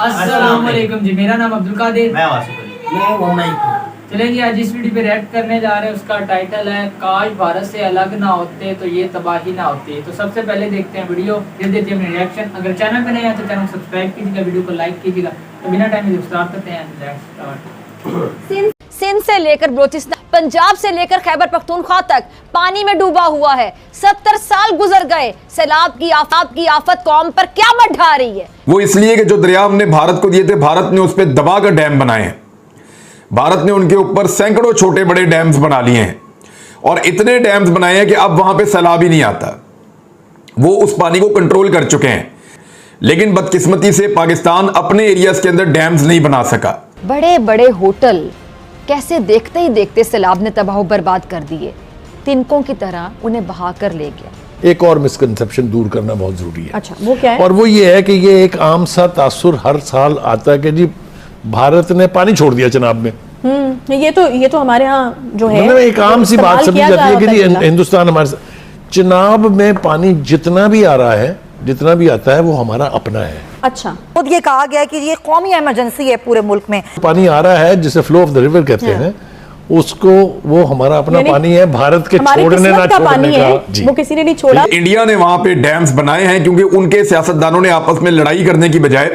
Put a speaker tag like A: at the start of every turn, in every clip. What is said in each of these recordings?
A: अस्सलाम वालेकुम जी, मेरा नाम अब्दुल कादिर,
B: मैं वासिफ अली,
C: मैं मोहम्मद।
A: चलें जी आज इस वीडियो पे रिएक्ट करने जा रहे हैं। उसका टाइटल है काश भारत से अलग ना होते तो ये तबाही ना होती। तो सबसे पहले देखते हैं वीडियो, फिर देते हैं अपने रिएक्शन। अगर चैनल पे नए हैं तो चैनल को सब्सक्राइब कीजिएगा, वीडियो को लाइक कीजिएगा। तो बिना टाइम वेस्ट स्टार्ट करते हैं। Let's start.
D: सिंध से लेकर बलोचिस्तान, पंजाब से लेकर खैबर पख्तूनख्वा तक पानी में डूबा हुआ है। 70 साल गुजर गए, सैलाब की आफत कौम पर क्या मत ढा रही है।
E: वो इसलिए कि जो दरिया हमने भारत को दिए थे, भारत ने उस पर दबाकर डैम बनाए हैं। भारत ने उनके ऊपर सैकड़ों छोटे बड़े डैम्स बना लिए हैं और इतने डैम्स बनाए हैं कि अब वहां पे सैलाब ही नहीं आता। वो उस पानी को कंट्रोल कर चुके हैं, लेकिन बदकिस्मती से पाकिस्तान अपने एरियाज के अंदर डैम्स नहीं बना सका।
D: बड़े बड़े होटल कैसे देखते ही देखते सैलाब ने तबाह बर्बाद कर दिए, तिनकों की तरह उन्हें बहा कर ले गया।
F: एक और मिसकंसेप्शन दूर करना बहुत जरूरी है।
D: अच्छा, वो क्या है?
F: और वो ये है कि ये एक आम सा तासुर हर साल आता है कि जी भारत ने पानी छोड़ दिया चनाब में।
G: ये तो हमारे यहाँ जो है
F: मतलब एक आम सी बात समझी जाती है कि जी हिंदुस्तान हमारे चनाब में पानी जितना भी आ रहा है, जितना भी आता है, वो हमारा अपना है।
G: अच्छा,
H: खुद ये कहा गया कि ये कौमी इमरजेंसी है पूरे मुल्क में।
F: पानी आ रहा है जिसे फ्लो ऑफ द रिवर कहते हैं, उसको वो हमारा अपना पानी है, भारत के छोड़ने ना छोड़ने का जी।
G: वो किसी ने नहीं छोड़ा।
E: इंडिया ने वहां पे डैम्स बनाए हैं क्योंकि उनके सियासतदानों ने आपस में लड़ाई करने की बजाय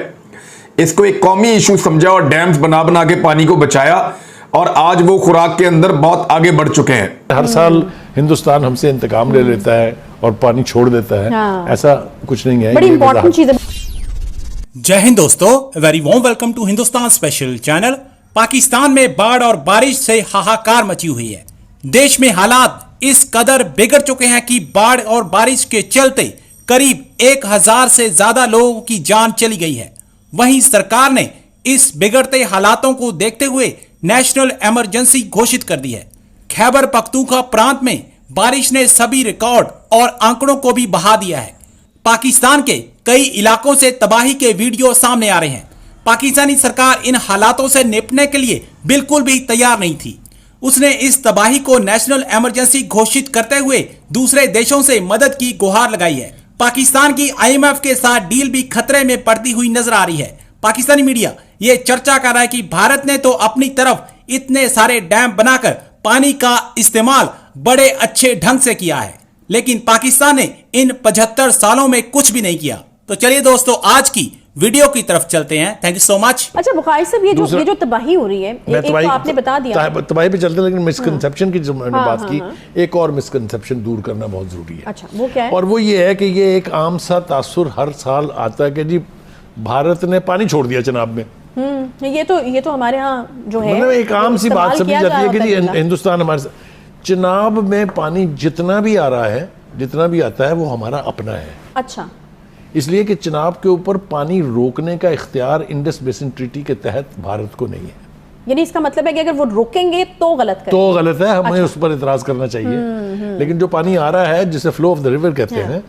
E: इसको एक कौमी इशू समझा और डैम्स बना बना के पानी को बचाया, और आज वो खुराक के अंदर बहुत आगे बढ़ चुके हैं।
F: हर साल हिंदुस्तान हमसे इंतकाम ले लेता है और पानी छोड़ देता है। ऐसा कुछ नहीं है,
G: बड़ी इंपॉर्टेंट चीज है।
I: जय हिंद दोस्तों, very warm welcome to Hindustan special channel. Pakistan में बाढ़ और बारिश से हाहाकार मची हुई है। देश में हालात इस कदर बिगड़ चुके हैं कि बाढ़ और बारिश के चलते करीब 1000 से ज्यादा लोगों की जान चली गई है। वहीं सरकार ने इस बिगड़ते हालातों को देखते हुए नेशनल इमरजेंसी घोषित कर दी है। खैबर पख्तूनख्वा प्रांत में बारिश ने सभी रिकॉर्ड और आंकड़ों को भी बहा दिया है। पाकिस्तान के कई इलाकों से तबाही के वीडियो सामने आ रहे हैं। पाकिस्तानी सरकार इन हालातों से निपटने के लिए बिल्कुल भी तैयार नहीं थी। उसने इस तबाही को नेशनल इमरजेंसी घोषित करते हुए दूसरे देशों से मदद की गुहार लगाई है। पाकिस्तान की IMF के साथ डील भी खतरे में पड़ती हुई नजर आ रही है। पाकिस्तानी मीडिया ये चर्चा कर रहा है कि भारत ने तो अपनी तरफ इतने सारे डैम बनाकर पानी का इस्तेमाल बड़े अच्छे ढंग से किया है, लेकिन पाकिस्तान ने इन 75 सालों में कुछ भी नहीं किया। तो चलिए दोस्तों, आज की वीडियो की तरफ चलते हैं। Thank you so much.
G: अच्छा बुखारी साहब, ये जो तबाही हो रही है, एक तो आपने बता दिया
F: तबाही पे चलते, लेकिन मिसकंसेप्शन की जो मैंने बात की, एक और मिसकंसेप्शन दूर करना बहुत जरूरी है।
G: अच्छा, वो क्या है?
F: और वो ये है कि ये एक आम सा तासुर हर साल आता है कि जी भारत ने पानी छोड़ दिया चनाब में।
G: ये तो हमारे यहाँ जो है
F: मतलब एक आम सी बात समझी जाती है कि जी हिंदुस्तान हमारे चनाब में पानी जितना भी आ रहा है, जितना भी आता है, वो हमारा अपना है।
G: अच्छा,
F: इसलिए कि चनाब के ऊपर पानी रोकने का इख्तियार इंडस बेसिन ट्रीटी के तहत भारत को नहीं है।
G: यानी इसका मतलब है कि अगर वो रोकेंगे तो गलत करेंगे।
F: तो गलत है, हमें उस पर इतराज करना चाहिए। लेकिन जो पानी आ रहा है जिसे फ्लो ऑफ द रिवर कहते हैं,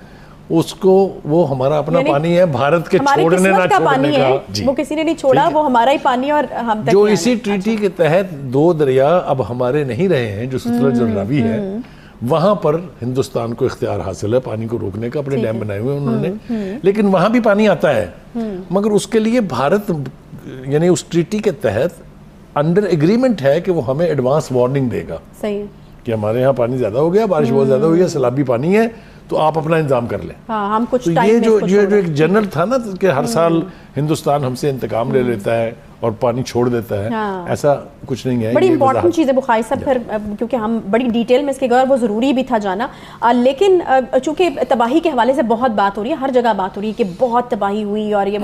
F: उसको वो हमारा अपना पानी है, भारत के छोड़ने ना छोड़ने का जी।
G: वो किसी ने नहीं छोड़ा, वो हमारा ही पानी और हम तक
F: जो इसी ट्रीटी के तहत 2 दरिया अब हमारे नहीं रहे हैं, जो सतलज और रावी है, वहां पर हिंदुस्तान को इख्तियार हासिल है पानी को रोकने का। अपने डैम बनाए हुए उन्होंने, लेकिन वहां भी पानी आता है, मगर उसके लिए भारत यानी उस ट्रीटी के तहत अंडर एग्रीमेंट है कि वो हमें एडवांस वार्निंग देगा।
G: सही है
F: कि हमारे यहाँ पानी ज्यादा हो गया, बारिश बहुत ज्यादा हो गई, सैलाबी पानी है, तो आप अपना इंतजाम कर लें।
G: हम कुछ
F: तो ये जो एक जनरल था ना कि हर साल हिंदुस्तान हमसे इंतकाम ले लेता है और पानी छोड़ देता है, ऐसा कुछ नहीं है।
G: बड़ी इंपॉर्टेंट चीज़ है बुखारी साहब, फिर क्योंकि हम बड़ी डिटेल में इसके गए और वो ज़रूरी भी था जाना। लेकिन चूंकि तबाही के हवाले से बहुत बात हो रही है, हर जगह बात हो रही है कि बहुत तबाही हुई, और ये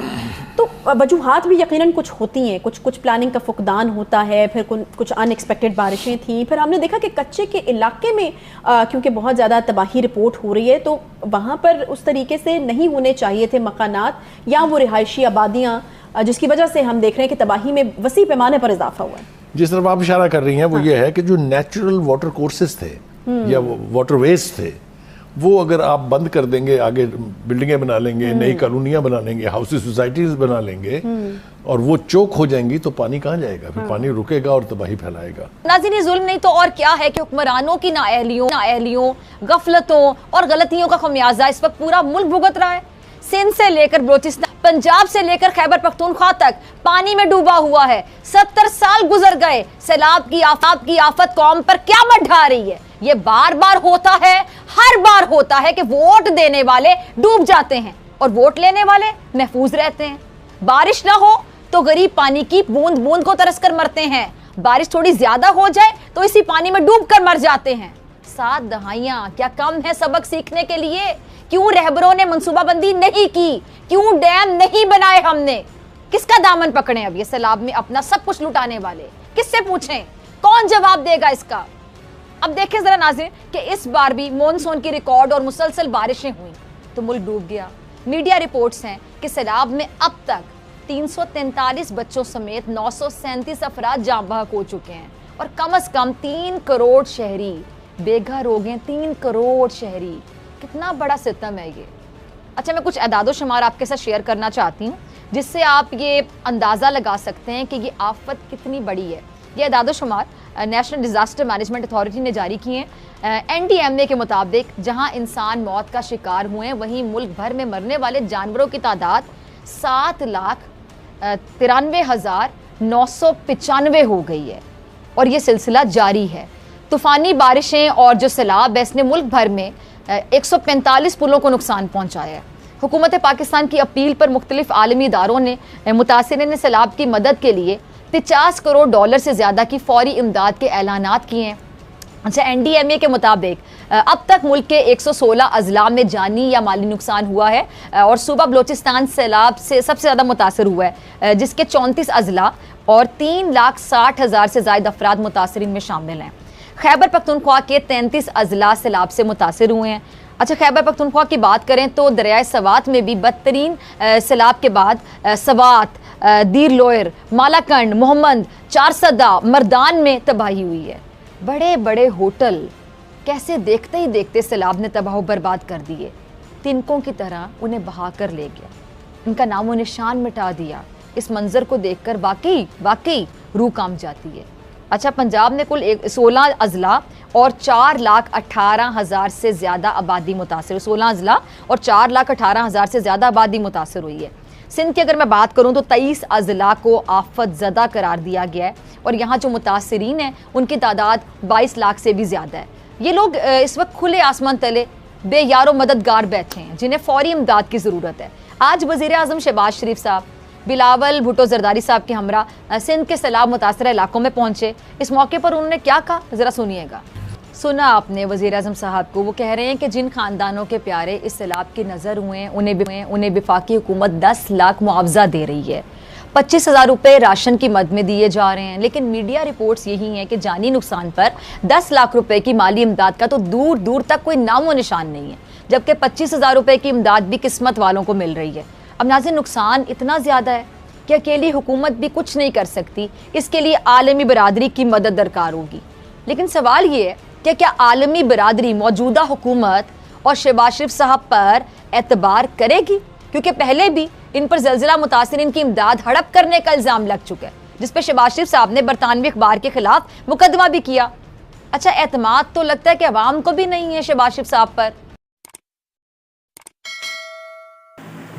G: तो वजूहात भी यकीनन कुछ होती हैं, कुछ प्लानिंग का फुकदान होता है, फिर कुछ अनएक्सपेक्टेड बारिशें थी। फिर हमने देखा कि कच्चे के इलाके में क्योंकि बहुत ज़्यादा तबाही रिपोर्ट हो रही है, तो वहाँ पर उस तरीके से नहीं होने चाहिए थे मकानात या वो रिहायशी आबादियाँ, जिसकी वजह से हम देख रहे हैं कि तबाही में वसी पैमाने पर इजाफा हुआ है।
F: जिस तरफ आप इशारा कर रही हैं वो ये है कि जो नेचुरल वाटर कोर्सेज थे या वाटर वेज थे, वो अगर आप बंद कर देंगे, आगे बिल्डिंगें बना लेंगे, नई कॉलोनियां बना लेंगे, हाउसेस सोसाइटीज बना लेंगे, और वो चोक हो जाएंगी, तो पानी कहाँ जाएगा? फिर पानी रुकेगा और तबाही फैलाएगा।
D: नाज़रीन, जुल्म नहीं तो और क्या है कि हुक्मरानों की नाअहलियों, गफलतों और गलतियों का खमियाजा इस वक्त पूरा मुल्क भुगत रहा है। सिंध से लेकर बलोचिस्तान, पंजाब से लेकर खैबर पख्तूनख्वा तक पानी में डूबा हुआ है। 70 साल गुजर गए, सैलाब की आफत कौम पर क्या मत ढा रही है। ये बार बार होता है, हर बार होता है कि वोट देने वाले डूब जाते हैं और वोट लेने वाले महफूज रहते हैं। बारिश ना हो तो गरीब पानी की बूंद बूंद को तरस कर मरते हैं, बारिश थोड़ी ज्यादा हो जाए तो इसी पानी में डूब कर मर जाते हैं। 7 दहाइयां क्या कम है सबक सीखने के लिए? क्यों रहबरों ने मंसूबाबंदी नहीं की? क्यों डैम नहीं बनाए हमने? किसका दामन पकड़े अब ये सैलाब में अपना सब कुछ लुटाने वाले? किससे पूछें? कौन जवाब देगा इसका? अब देखें जरा नाज़रीन कि इस बार भी मॉनसून की रिकॉर्ड और मुसलसल बारिशें हुई तो मुल्क डूब गया। मीडिया रिपोर्ट्स हैं कि सैलाब में अब तक 343 बच्चों समेत 937 अफराद जाँ बहक हो चुके हैं और कम से कम 3 करोड़ शहरी बेघर हो गए। 3 करोड़ शहरी, कितना बड़ा सितम है ये। अच्छा, मैं कुछ अदादो शुमार आपके साथ शेयर करना चाहती हूँ जिससे आप ये अंदाज़ा लगा सकते हैं कि ये आफत कितनी बड़ी है। ये अदादो शुमार नेशनल डिज़ास्टर मैनेजमेंट अथॉरिटी ने जारी किए हैं। NDMA के मुताबिक जहाँ इंसान मौत का शिकार हुए हैं वहीं मुल्क भर में मरने वाले जानवरों की तादाद 7,93,995 हो गई है और ये सिलसिला जारी है। तूफ़ानी बारिशें और जो सैलाब है इसने मुल्क भर में 145 पुलों को नुकसान पहुंचाया है। हुकूमत पाकिस्तान की अपील पर मुख्तलिफ आलमी इदारों ने मुतासिरीन सैलाब की मदद के लिए 50 करोड़ डॉलर से ज़्यादा की फौरी इमदाद के ऐलानात किए हैं। अच्छा, NDMA के मुताबिक अब तक मुल्क के 116 अजला में जानी या माली नुकसान हुआ है और सूबा बलोचिस्तान सैलाब से सबसे ज़्यादा मुतासर हुआ है जिसके 34 अजला और 3,60,000 से ज़ायद अफराद मुतासरीन में शामिल हैं। खैबर पख्तूनख्वा के 33 अजला सैलाब से मुतासर हुए हैं। अच्छा, खैबर पख्तूनख्वा की बात करें तो दरियाए सवात में भी बदतरीन सैलाब के बाद सवात, दीर लोयर, मालाकंड, मोहम्मद, चारसदा, मर्दान में तबाही हुई है। बड़े बड़े होटल कैसे देखते ही देखते सैलाब ने तबाह बर्बाद कर दिए, तिनकों की तरह उन्हें बहा कर ले गया, उनका नामो निशान मिटा दिया। इस मंजर को देखकर वाकई रूह कांप जाती है। अच्छा, पंजाब में कुल 16 अजला और 4,18,000 से ज़्यादा आबादी मुतासर, 16 अजला और 4,18,000 से ज़्यादा आबादी मुतासर हुई है। सिंध की अगर मैं बात करूं तो 23 अजला को आफत ज़दा करार दिया गया है और यहाँ जो मुतासरीन हैं उनकी तादाद 22 लाख से भी ज़्यादा है। ये लोग इस वक्त खुले आसमान तले बेयारो मददगार बैठे हैं जिन्हें फौरी इमदाद की ज़रूरत है। आज वज़ीर आज़म शहबाज शरीफ साहब बिलावल भुट्टो जरदारी साहब के हमरा सिंध के सैलाब मुतासर इलाकों में पहुँचे। इस मौके पर उन्होंने क्या कहा, ज़रा सुनिएगा। सुना आपने वज़ीर आज़म साहब को, वो कह रहे हैं कि जिन ख़ानदानों के प्यारे इस सैलाब की नज़र हुए हैं उन्हें वफाकी हुकूमत 10 लाख मुआवजा दे रही है, 25,000 रुपये राशन की मद में दिए जा रहे हैं। लेकिन मीडिया रिपोर्ट्स यही हैं कि जानी नुकसान पर 10 लाख रुपए की माली इमदाद का तो दूर दूर तक कोई नामो निशान नहीं है, जबकि 25,000 रुपये की इमदाद भी किस्मत वालों को मिल रही है। अब नाज़रीन, नुकसान इतना ज़्यादा है कि अकेली हुकूमत भी कुछ नहीं कर सकती, इसके लिए आलमी बरादरी की मदद दरकार होगी। लेकिन सवाल ये है कि क्या आलमी बरादरी मौजूदा हुकूमत और शहबाज शरीफ साहब पर एतबार करेगी? क्योंकि पहले भी इन पर ज़लज़ला मुतासिरीन की इमदाद हड़प करने का इल्ज़ाम लग चुका है, जिस पर शहबाज शरीफ साहब ने बरतानवी अखबार के खिलाफ मुकदमा भी किया। अच्छा, एतमाद तो लगता है कि अवाम को भी नहीं है शहबाज शरीफ साहब पर।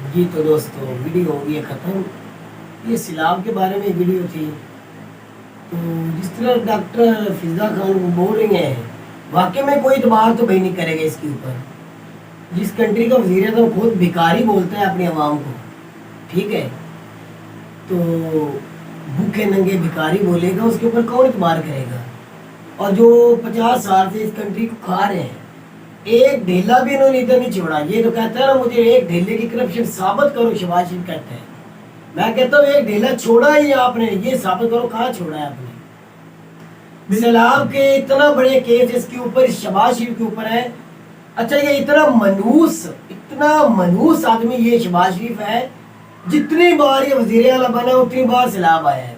B: जी तो दोस्तों, वीडियो हो गई ख़त्म। ये सैलाब के बारे में वीडियो थी। तो जिस तरह डॉक्टर फिजा खान को बोल रही हैं, वाकई में कोई इतबार तो भाई नहीं करेगा इसके ऊपर। जिस कंट्री का वज़ीर आज़म खुद भिखारी बोलता है अपनी आवाम को, ठीक है, तो भूखे नंगे भिखारी बोलेगा, उसके ऊपर कौन इतबार करेगा? और जो 50 साल से इस कंट्री को खा रहे हैं, एक ढेला भी इन्होंने इधर नहीं छोड़ा। ये तो कहता है ना, मुझे एक ढेले की करप्शन साबित करो, शहबाज शरीफ कहते हैं। मैं कहता हूँ एक ढेला छोड़ा ही आपने, ये साबित करो कहाँ छोड़ा है आपने। सैलाब के इतना बड़े केस इसके ऊपर, शहबाज शरीफ के ऊपर है। अच्छा, ये इतना मनूस आदमी ये शहबाज शरीफ है, जितनी बार ये वजीर आला बना उतनी बार सैलाब आया है।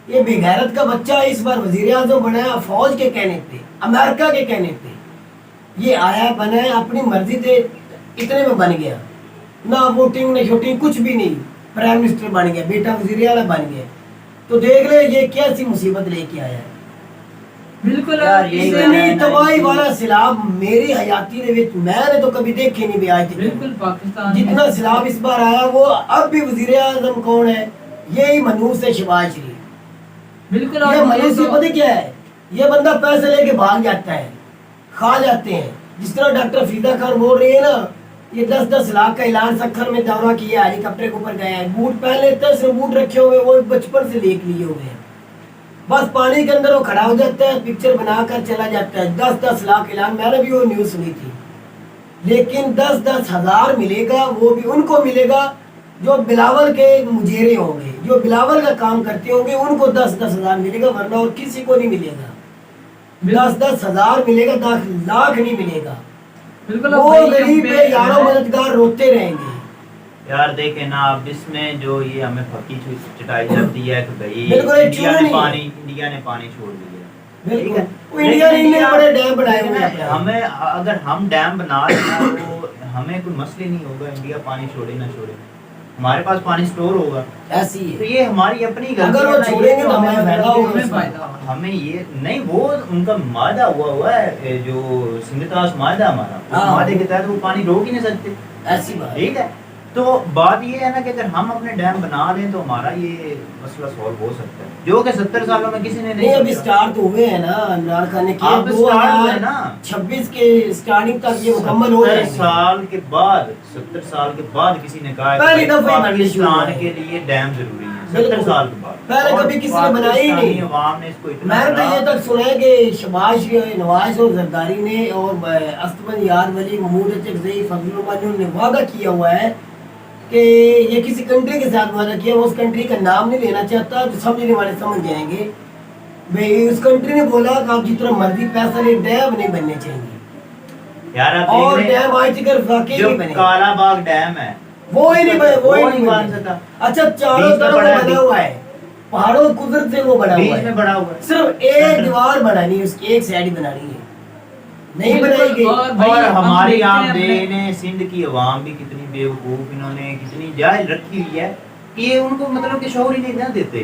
B: ये बेगैरत का बच्चा इस बार वजीर आज़म बना है फौज के कहने पे, अमेरिका के कहने पे। ये आया बना है, अपनी मर्जी से इतने में बन गया, ना वोटिंग ना शूटिंग कुछ भी नहीं, प्राइम मिनिस्टर बन गया, बेटा वजीर आला बन गया। तो देख ले ये कैसी मुसीबत लेके आया है।
A: बिल्कुल
C: यार, यही
B: इतनी तबाही वाला सैलाब मेरी हयाती ने मैंने तो कभी देखे नहीं भी आज तक।
A: बिल्कुल पाकिस्तान
B: जितना सैलाब इस बार आया वो अब भी वजीर आजम कौन है, यही मनूस है शहबाज शरीफ।
A: बिल्कुल
B: ये
A: और
B: मनूस ये पता क्या है, ये बंदा पैसे लेके भाग जाता है, खा जाते हैं। जिस तरह डॉक्टर फरीदा खान बोल रही है ना, ये 10-10 लाख का ऐलान सखर में दौरा किया, हेलीकॉप्टर के ऊपर गए हैं, बूट पहन लेते हैं, सिर्फ बूट रखे हुए वो बचपन से लेके लिए हुए हैं, बस पानी के अंदर वो खड़ा हो जाता है, पिक्चर बनाकर चला जाता है। 10-10 लाख ऐलान, मैंने भी वो न्यूज़ सुनी थी, लेकिन 10-10 हज़ार मिलेगा, वो भी उनको मिलेगा जो बिलावल के मुजेरे होंगे, जो बिलावल का काम करते होंगे, उनको 10-10 हज़ार मिलेगा, वरना और किसी को नहीं मिलेगा। 10-10 हज़ार मिलेगा, 10 लाख नहीं मिलेगा।
A: बिल्कुल
B: वो गरीब पे यारों मददगार रोते रहेंगे।
C: यार देखे ना आप, इसमें जो ये हमें फकी चटाई जाती है कि भाई
B: बिल्कुल
C: इंडिया ने
B: नहीं है।
C: पानी छोड़ दिया,
B: बिल्कुल।
C: ठीक है।
B: वो इंडिया ने
C: लेकिन
B: इतने
C: यार,
B: बड़े डैम बनाए हुए हैं।
C: हमें अगर हम डैम बना लेना तो हमें कोई मसले नहीं होगा, इंडिया पानी छोड़े ना छोड़े, हमारे पास पानी स्टोर होगा।
B: ऐसी
C: तो
B: है,
C: ये हमारी अपनी गलती
B: अगर वो
C: है ना, ये
B: छोड़ेंगे तो हमें
C: हमें
B: फायदा होगा
A: हमें
B: उसमें।
A: फायदा होगा।
C: हमें ये नहीं, वो उनका मादा हुआ है जो सिंधतास मादा हमारा, उस
B: हाँ।
C: मादे के तहत वो पानी रोक ही नहीं सकते,
B: ऐसी बात।
C: ठीक है। तो बात ये है ना कि अगर हम अपने डैम बना लें तो हमारा ये मसला सॉल्व हो सकता है, जो कि 70 सालों में किसी ने
B: नहीं अभी
C: सोचा।
B: स्टार्ट तो हुए हैं ना, इमरान खान ने किया,
C: आप स्टार्ट हुए ना
B: 2026 के स्टार्टिंग तक ये मुकम्मल हो
C: 70
B: जाएंगे।
C: साल के बाद 70 साल के बाद किसी ने कहा है
B: पहली
C: कि
B: दफा बनने शुरू
C: पाकिस्तान
B: हुए।
C: के लिए डैम जरूरी है,
B: बिल्कुल।
C: 70 साल के बाद।
B: पहले
C: और
B: कभी किसी ने बनाया ही नहीं।
C: पाकिस्तानी अवाम ने इसको इतना
B: मैंने तो ये
C: बड़ा-
B: तक सुना है कि शबाज नवाज और जरदारी ने और अस्तमन यार वली महमूद अचकज़ई फजलुल रहमान ने वादा किया हुआ है कि ये किसी कंट्री के साथ वादा किया, वो उस कंट्री का नाम नहीं लेना चाहता, तो समझने वाले समझ जाएंगे। भाई उस कंट्री ने बोला कि आप जितना मर्जी पैसा ले, डैम नहीं बनने चाहिए।
C: यार आप
B: और
C: देख रहे हैं,
B: डैम आज तक वाकई
C: जो
B: नहीं बने,
C: काला बाग डैम है
B: वो ही नहीं बने, वो ही नहीं
C: बन
B: बने।
C: सकता,
B: अच्छा चारों
C: बीच में
B: तरफ वो
C: बड़ा है,
B: बना हुआ है, पहाड़ों कुदरत से वो बना हुआ
C: बीच
B: है,
C: में बड़ा हुआ है।
B: सिर्फ एक दीवार बनानी है, उसकी एक साइड बनानी है, नहीं बनाई गई।
C: और हमारी आप देने सिंध की अवाम भी कितनी बेवकूफ, इन्होंने कितनी जाहिल रखी हुई है कि ये उनको मतलब कि शौर ही नहीं ना देते,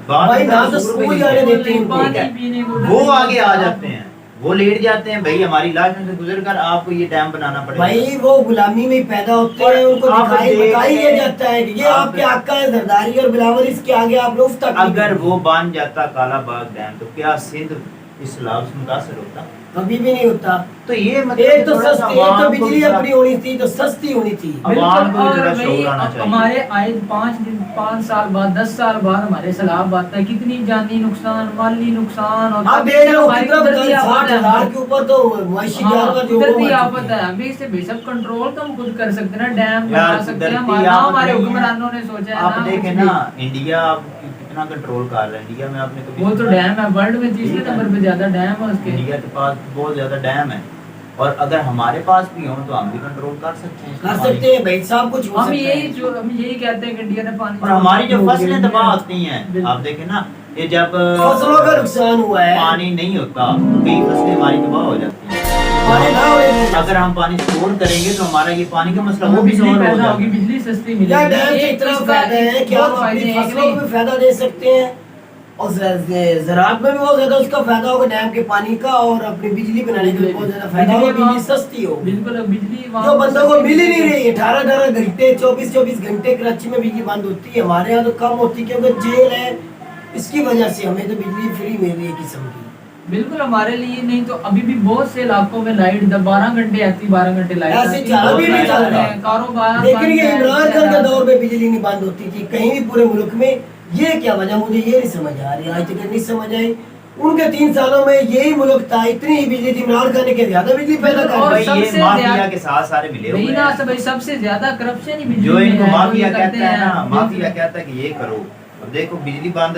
C: बात
B: भाई
C: में
B: ना तो
C: कसूर भी
B: स्कूल
C: नहीं
B: जाने
C: है।
B: देते हैं
C: ठीक है,
A: पीने को
C: वो आगे आ जाते हैं, वो लेट जाते हैं, भाई हमारी लाशों से गुजर कर आपको ये डैम बनाना पड़ेगा।
B: भाई वो गुलामी में पैदा होते हैं, उनको
C: आप
B: दिखाई
C: देख
B: बताई
C: रहे
B: दिया
C: हैं,
B: जाता है कि ये
C: आप-
B: आपके आका है जरदारी और बिलावल, इसके आगे आप लोग तक
C: अगर वो बन जाता काला बाग डैम तो क्या सिंध इस लाभ से मुतासर होता?
B: कभी भी नहीं होता।
C: तो ये मतलब
B: एक तो
C: थोड़ा सा
B: सस्ती, एक तो
C: अवाम को
B: बिजली
C: जरा-
B: अपनी होनी थी, तो सस्ती होनी थी।
C: अवाम को
A: और
C: जरा
A: भाई,
C: शौर आना चाहिए।
A: हमारे आए 5 साल बाद 10 साल बाद हमारे सैलाब आता है, कितनी जानी नुकसान, माली नुकसान, और
B: आप देख रहे हो
A: हमारी
B: कितना
A: कुदरती आफत
B: 60,000
A: है।
B: के ऊपर तो माशी
A: हाँ,
B: जानवर जो
A: कुदरती
B: मर
A: आफत
B: चुके
A: है,
B: हैं।
A: अभी इसे बेशक कंट्रोल तो हम खुद कर सकते हैं ना, डैम
C: यार,
A: बना सकते हैं,
C: कुदरती
A: हमारा
C: आफत
A: हमारे
C: नहीं है।
A: हुक्मरानों ने सोचा है
C: आप
A: ना,
C: देखें
A: कुछ
C: ना इंडिया कितना कंट्रोल कर रहा है, इंडिया में आपने कभी
A: भी। वो तो
C: सुना है?
A: डैम है, वर्ल्ड में तीसरे
C: ठीक है।
A: नंबर पे ज्यादा डैम है उसके।
C: इंडिया के पास बहुत ज्यादा डैम है, और अगर हमारे पास भी हो तो हम भी कंट्रोल कर सकते हैं
B: कर सकते हैं भाई, सब कुछ हो
A: हम
B: सकता
A: यही
B: है।
A: जो हम यही कहते हैं कि इंडिया ने पानी
C: और हमारी जो
A: छोड़
C: फसलें
A: दिया।
C: तबाह होती हैं,
A: बिल्कुल।
C: आप देखें ना, ये जब
B: फसलों का नुकसान हुआ है,
C: पानी नहीं होता तो कई फसलें हमारी तबाह हो जाती हैं।
B: पानी ना होने की वजह
C: अगर हम पानी स्टोर करेंगे तो हमारा ये पानी का मसला वो
A: हमें
C: भी
A: बिजली
C: सॉल्व हो
A: पैदा
C: जाएगा।
A: होगी, बिजली सस्ती मिलेगी।
B: या डैम से
A: एक
B: इतना
A: इसका
B: फायदा है कि
A: बहुत
B: हम
A: फायदे
B: अपनी
A: हैं कि
B: फसलों को
A: नहीं?
B: भी फायदा दे सकते हैं, और ज़राअत में भी बहुत ज्यादा उसका फायदा होगा डैम के पानी का, और अपनी बिजली बनाने का भी बहुत ज्यादा फायदा होगा, बिजली सस्ती होगी।
A: बिल्कुल, अब बिजली वहाँ
B: जो बंदों को मिल ही नहीं रही, 18-18 घंटे 24-24 घंटे कराची में बिजली बंद होती है, हमारे यहाँ तो कम होती है क्योंकि जेल है, इसकी वजह से हमें तो बिजली फ्री मिल रही है किस्म की।
A: बिल्कुल हमारे लिए नहीं तो अभी भी बहुत से इलाकों में लाइट 12 घंटे आती, 12 घंटे लाइट
B: ऐसे
A: आती,
B: चार
A: बहुत
B: भी नहीं
A: लाइट
B: चल रहा।
A: आते हैं, कारोबार
B: लेकिन
A: बंद
B: ये
A: है,
B: इमरान खान के
A: शहर-
B: दौर में बिजली नहीं बंद होती थी कहीं भी पूरे मुल्क में, ये क्या वजह मुझे ये नहीं समझ आ रही, आज तक नहीं समझ आई। उनके 3 सालों में यही मुल्क था, इतनी ही बिजली थी, इमरान खान ने ज्यादा बिजली पैदा कर
A: और
C: भाई
B: दी।
C: ये
A: सबसे
C: माफिया
A: ज्यादा-
C: के साथ सारे मिले हुए
A: वही ना
C: हैं।
A: भाई, सबसे ज्यादा करप्शन ही बिजली
C: जो
A: में
C: इनको
A: है,
C: माफिया
A: ये
C: कहता
A: करते
C: है ना,
A: हैं।
C: माफिया कहता है कि ये करो। अब देखो बिजली बंद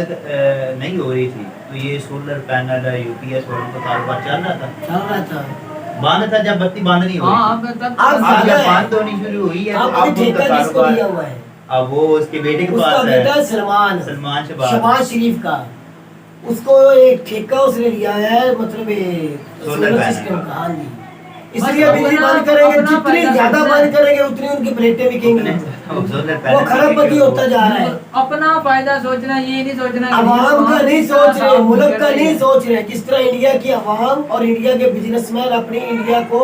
C: नहीं हो रही थी तो ये सोलर पैनल यूपीएस वालों का कारोबार चल रहा था,
B: चल रहा था।
C: बंद था जब बत्ती बंद नहीं हो रही
A: हाँ,
C: थी।
A: अब तब
B: अब
C: अब
B: ज्यादा
C: जब
B: है।
C: बंद होनी शुरू हुई है तो
B: अब
C: अब
B: ठेका
C: उनका
B: किसको दिया
C: कारोबार
B: हुआ है?
C: अब वो उसके बेटे के
B: उसका
C: पास
B: बेटा
C: है,
B: सलमान
C: सलमान
B: शहबाज शरीफ का, उसको एक ठेका उसने लिया है, मतलब ये
C: सोलर
B: सोलर
C: पैनल।
B: सिस्टम का। हाँ जी, इसलिए बिजली बंद करेंगे, जितनी ज्यादा बंद करेंगे उतनी उनकी प्लेटें बिकेंगी, वो खरबपति होता जा रहा है।
A: अपना फायदा सोचना, ये नहीं सोचना
B: अवाम का नहीं सोच रहे, मुल्क का नहीं सोच रहे। जिस तरह इंडिया की अवाम और इंडिया के बिजनेसमैन अपनी इंडिया को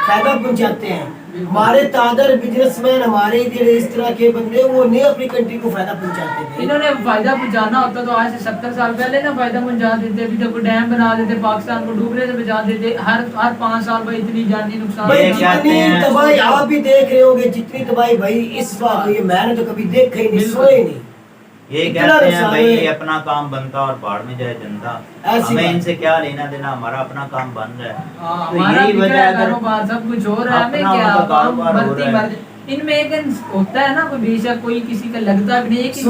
B: फायदा पहुंचाते हैं, हमारे तादर बिजनेसमैन, हमारे इस तरह के बंदे वो नहीं अपनी कंट्री को फायदा पहुंचाते थे।
A: इन्होंने फायदा पहुंचाना होता तो आज से 70 साल पहले ना फायदा पहुंचा देते, अभी तक डैम बना देते, पाकिस्तान को डूबने से बचा देते। हर 5 साल में इतनी जानी नुकसान।
B: भाई जितनी तबाही आप भी देख रहे होंगे, जितनी तबाही भाई इस बार हुई है, मैंने तो कभी देखा ही नहीं, सुना ही नहीं।
C: ये कहते हैं भाई अपना काम बनता और बाढ़ में जाए जनता, हमें इनसे क्या लेना देना, हमारा अपना काम बन रहा है। तो यही वजह है,
A: कारोबार सब कुछ हो रहा है, हमें क्या मरती इनमें एक होता है ना, कोई बेशक कोई किसी का लगता भी नहीं है कि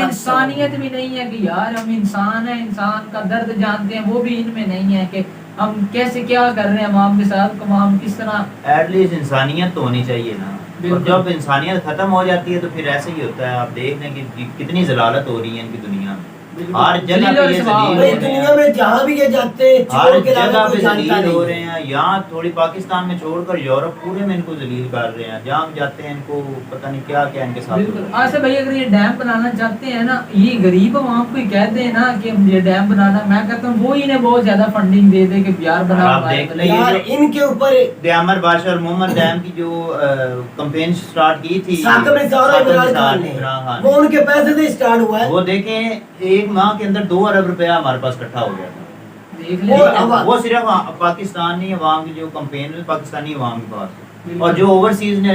A: इंसानियत भी नहीं है कि यार हम इंसान है, इंसान का दर्द जानते हैं, वो भी इनमें नहीं है कि हम कैसे क्या कर रहे हैं अवाम के साथ, हम किस तरह।
C: एटलीस्ट इंसानियत तो होनी चाहिए ना, और जब इंसानियत खत्म हो जाती है तो फिर ऐसे ही होता है। आप देख लें कि कितनी जलालत हो रही है इनकी दुनिया में, हर जगह पे ये
B: दुनिया में जहाँ भी ये जाते हैं,
C: हर जगह पे जलील हो रहे हैं। यहाँ थोड़ी पाकिस्तान में छोड़कर यूरोप पूरे में इनको जलील कर रहे हैं, जहाँ जाते हैं इनको पता नहीं क्या क्या इनके साथ।
A: आज से भाई अगर ये डैम बनाना चाहते हैं ना, ये गरीब आवाम को कहते हैं ना कि हम ये डैम बनाना, मैं कहता हूँ वो इन्हें बहुत ज्यादा फंडिंग दे दे कि यार बना।
C: आप देख
B: यार इनके ऊपर
C: दयामर बादशाह और मोहम्मद डैम की जो कैंपेन स्टार्ट की थी,
B: वो उनके पैसे से स्टार्ट हुआ है।
C: वो देखें एक माह के अंदर 2 अरब रुपया हमारे पास इकट्ठा हो गया था। वो सिर्फ पाकिस्तानी अवाम की जो कैंपेन है, पाकिस्तानी अवाम के पास, और जो ओवरसीज ने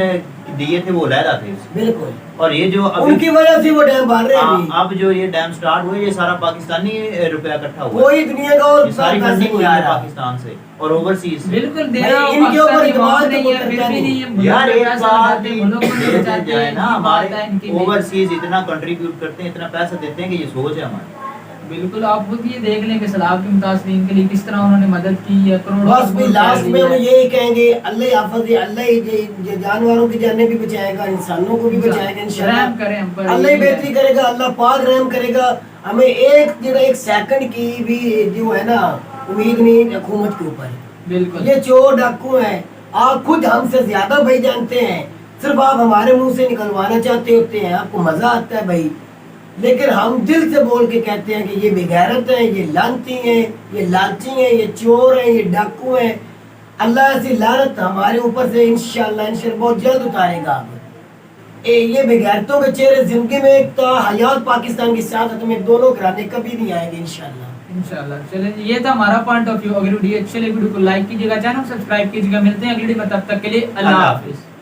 C: दिए थे वो लहदा थे
B: बिल्कुल।
C: और ये जो
B: उनकी वजह से वो डैम बन रहे हैं।
C: अब जो ये डैम स्टार्ट हुए, ये सारा पाकिस्तानी रुपया इकट्ठा हुआ,
B: कोई दुनिया का और
C: सारी फंडिंग हुई है पाकिस्तान से और ओवरसीज से।
A: बिल्कुल
B: इनके ऊपर इतमाद नहीं है।
C: यार एक बात जाए ना, हमारे ओवरसीज इतना कंट्रीब्यूट करते हैं, इतना पैसा देते हैं कि ये सोच है हमारी।
A: बिल्कुल, आप खुद ये देख लें कि सैलाब के मुतासरीन के लिए किस तरह उन्होंने मदद की है।
B: बस भी लास्ट में हम यही कहेंगे, अल्लाह हाफ़िज़, अल्लाह ही जानवरों की जानें भी बचाएगा, इंसानों को भी बचाएगा इंशाअल्लाह। अल्लाह ही बेहतरी करेगा, अल्लाह पाक रहम करेगा। हमें एक सेकंड की भी जो है ना उम्मीद नहीं हुकूमत के ऊपर।
A: बिल्कुल,
B: ये चोर डाकू हैं, आप खुद हमसे ज्यादा भाई जानते हैं, सिर्फ आप हमारे मुंह से निकलवाना चाहते होते हैं, आपको मजा आता है भाई, लेकिन हम दिल से बोल के कहते हैं कि ये बेगैरत हैं, ये लानती हैं, ये लालची हैं, ये चोर हैं, ये डाकू हैं। अल्लाह ऐसी लानत हमारे ऊपर से इंशाअल्लाह बहुत जल्द उतारेगा। अब ये बेगैरतों के चेहरे जिंदगी में एक हयात पाकिस्तान की सियासत में दोनों घराने कभी नहीं आएंगे इंशाअल्लाह।
A: चलिए ये था हमारा पॉइंट ऑफ व्यू। अगर वीडियो अच्छी लगी वीडियो को लाइक कीजिएगा, चैनल सब्सक्राइब कीजिएगा। मिलते हैं अगली वीडियो में, तब तक के लिए अल्लाह हाफिज़।